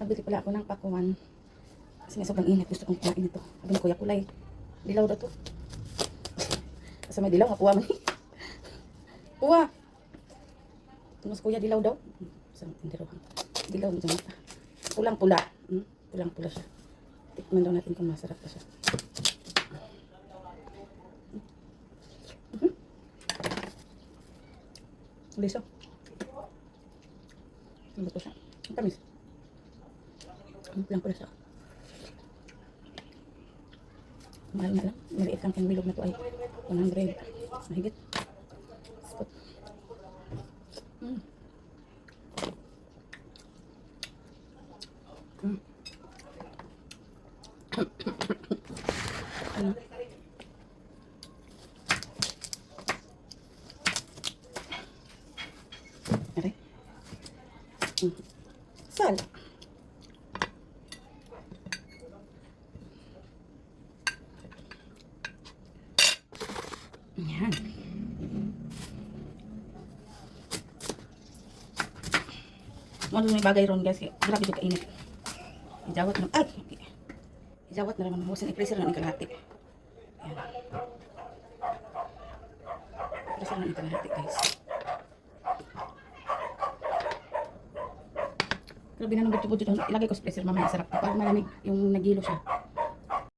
Nakabili pala ako ng pakuan. Kasi sobrang init. Gusto kong kumain ito. Sabi ni Kuya Kulay, dilaw daw to. Kasi may dilaw, makuha man. Kuha! Tumas Kuya, dilaw daw. Isang tindiruhan. Dilaw mo dyan mata. Pulang-pula. Pulang-pula siya. Tikman daw natin kung masarap pa siya. Liso. Ano to siya? Ang tamis. Pulang-pula siya. Mahal na lang. Maliit lang yung bilog na to ay 100. Mahigit. Spot. Ano? Aray. Sal. Yan. Ano may bagay ron guys. Grabe yung kainit. Ijawat na. Ay! Ijawat na naman. Huwasan i-pressure ng ikalahati. Yan. Pressure ng ikalahati guys. Grabe na nang budyo-budyo. Ilagay ko sa pressure mamaya. Sarap. Para malamig yung nagilo siya.